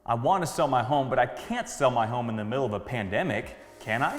I want to sell my home, but I can't sell my home in the middle of a pandemic, can I?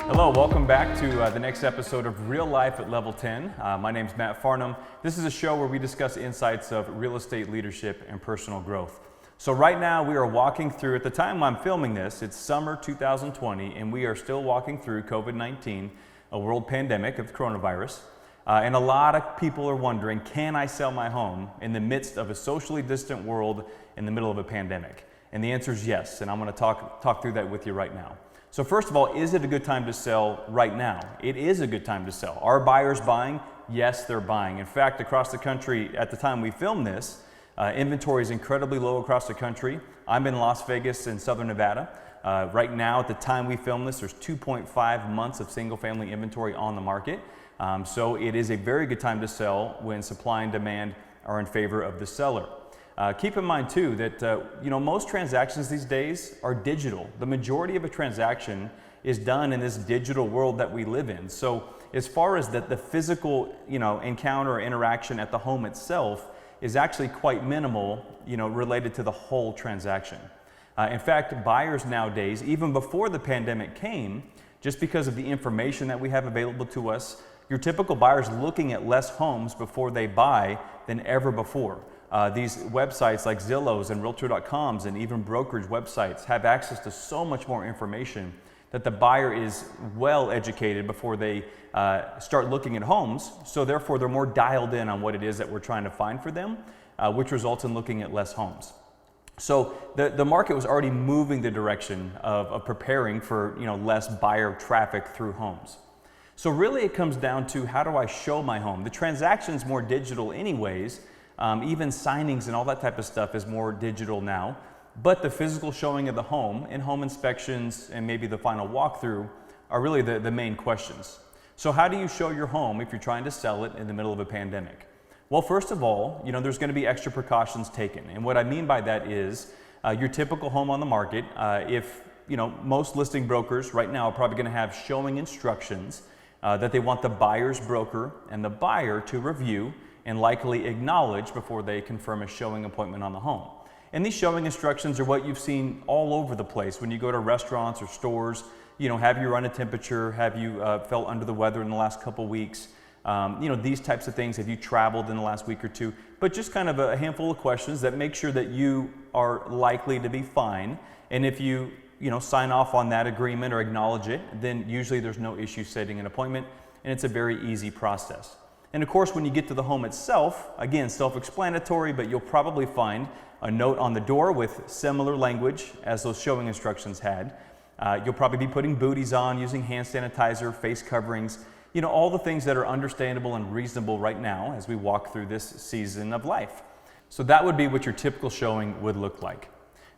Hello, welcome back to the next episode of Real Life at Level 10. My name's Matt Farnham. This is a show where we discuss insights of real estate leadership and personal growth. So right now we are walking through, at the time I'm filming this, it's summer 2020, and we are still walking through COVID-19, a world pandemic of coronavirus. And a lot of people are wondering, can I sell my home in the midst of a socially distant world in the middle of a pandemic? And the answer is yes, and I'm going to talk through that with you right now. So first of all, is it a good time to sell right now? It is a good time to sell. Are buyers buying? Yes, they're buying. In fact, across the country, at the time we filmed this, inventory is incredibly low across the country. I'm in Las Vegas in Southern Nevada. Right now, at the time we film this, there's 2.5 months of single-family inventory on the market. So it is a very good time to sell when supply and demand are in favor of the seller. Keep in mind too that most transactions these days are digital. The majority of a transaction is done in this digital world that we live in. So as far as the physical encounter or interaction at the home itself is actually quite minimal related to the whole transaction. In fact, buyers nowadays, even before the pandemic came, just because of the information that we have available to us, your typical buyer is looking at less homes before they buy than ever before. These websites like Zillow's and Realtor.coms and even brokerage websites have access to so much more information that the buyer is well educated before they start looking at homes. So therefore, they're more dialed in on what it is that we're trying to find for them, which results in looking at less homes. So the market was already moving the direction of preparing for less buyer traffic through homes. So really it comes down to, how do I show my home? The transaction's more digital anyways. Even signings and all that type of stuff is more digital now, but the physical showing of the home and home inspections and maybe the final walkthrough are really the main questions. So how do you show your home if you're trying to sell it in the middle of a pandemic? Well, first of all, there's going to be extra precautions taken. And what I mean by that is your typical home on the market, most listing brokers right now are probably going to have showing instructions that they want the buyer's broker and the buyer to review and likely acknowledge before they confirm a showing appointment on the home. And these showing instructions are what you've seen all over the place when you go to restaurants or stores. Have you run a temperature? Have you felt under the weather in the last couple weeks? These types of things. Have you traveled in the last week or two? But just kind of a handful of questions that make sure that you are likely to be fine. And if you sign off on that agreement or acknowledge it, then usually there's no issue setting an appointment, and it's a very easy process. And of course, when you get to the home itself, again, self-explanatory, but you'll probably find a note on the door with similar language as those showing instructions had. You'll probably be putting booties on, using hand sanitizer, face coverings, all the things that are understandable and reasonable right now as we walk through this season of life. So that would be what your typical showing would look like.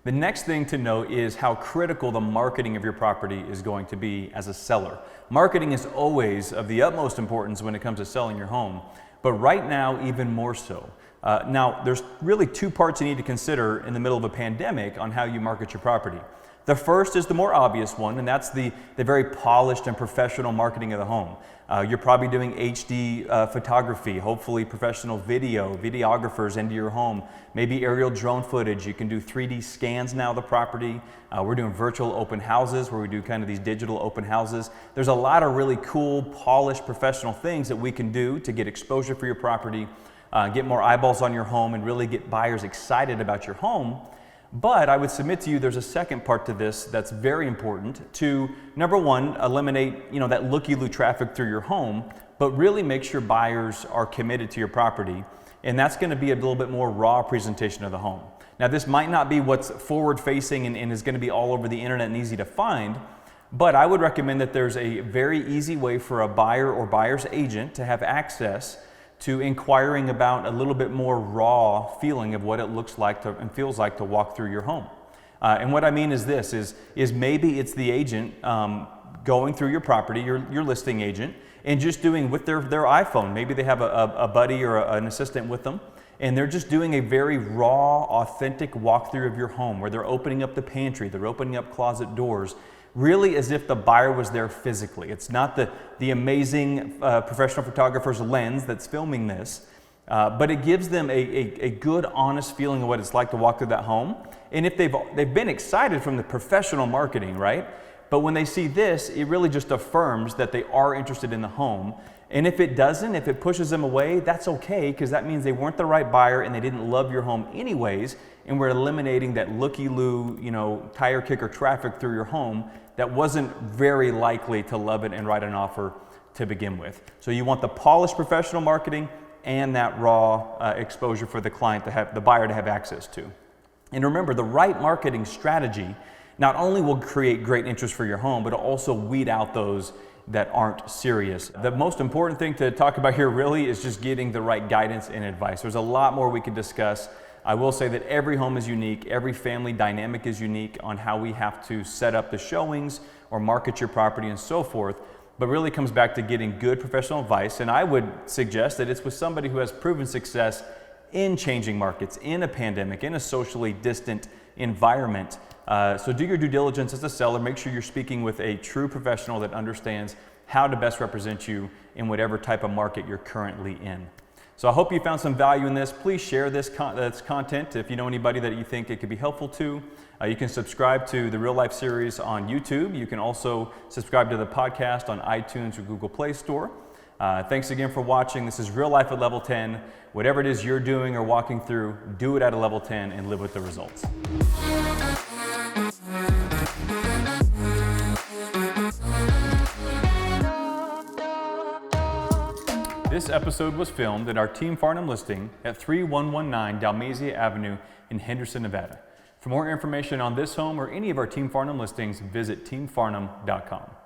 The next thing to note is how critical the marketing of your property is going to be as a seller. Marketing is always of the utmost importance when it comes to selling your home, but right now even more so. Now, there's really two parts you need to consider in the middle of a pandemic on how you market your property. The first is the more obvious one, and that's the very polished and professional marketing of the home. You're probably doing HD photography, hopefully professional videographers into your home, maybe aerial drone footage. You can do 3D scans now of the property. We're doing virtual open houses where we do kind of these digital open houses. There's a lot of really cool, polished, professional things that we can do to get exposure for your property, get more eyeballs on your home, and really get buyers excited about your home. But I would submit to you there's a second part to this that's very important to, number one, eliminate that looky-loo traffic through your home, but really make sure buyers are committed to your property. And that's going to be a little bit more raw presentation of the home. Now, this might not be what's forward-facing and is going to be all over the internet and easy to find, but I would recommend that there's a very easy way for a buyer or buyer's agent to have access to inquiring about a little bit more raw feeling of what it looks like and feels like to walk through your home. And what I mean is this, is maybe it's the agent going through your property, your listing agent, and just doing with their iPhone. Maybe they have a buddy or an assistant with them, and they're just doing a very raw, authentic walkthrough of your home where they're opening up the pantry, they're opening up closet doors, really as if the buyer was there physically. It's not the amazing professional photographer's lens that's filming this, but it gives them a good, honest feeling of what it's like to walk through that home. And if they've been excited from the professional marketing, right? But when they see this, it really just affirms that they are interested in the home. And if it doesn't, if it pushes them away, that's okay, because that means they weren't the right buyer and they didn't love your home anyways, and we're eliminating that looky-loo, tire kicker traffic through your home that wasn't very likely to love it and write an offer to begin with. So you want the polished professional marketing and that raw exposure for the client to have, the buyer to have access to. And remember, the right marketing strategy not only will create great interest for your home, but it'll also weed out those that aren't serious. The most important thing to talk about here really is just getting the right guidance and advice. There's a lot more we could discuss. I will say that every home is unique, every family dynamic is unique on how we have to set up the showings or market your property and so forth, but really comes back to getting good professional advice. And I would suggest that it's with somebody who has proven success in changing markets, in a pandemic, in a socially distant environment. So do your due diligence as a seller. Make sure you're speaking with a true professional that understands how to best represent you in whatever type of market you're currently in. So I hope you found some value in this. Please share this content if you know anybody that you think it could be helpful to. You can subscribe to the Real Life series on YouTube. You can also subscribe to the podcast on iTunes or Google Play Store. Thanks again for watching. This is Real Life at Level 10. Whatever it is you're doing or walking through, do it at a level 10 and live with the results. This episode was filmed at our Team Farnham listing at 3119 Dalmatia Avenue in Henderson, Nevada. For more information on this home or any of our Team Farnham listings, visit teamfarnham.com.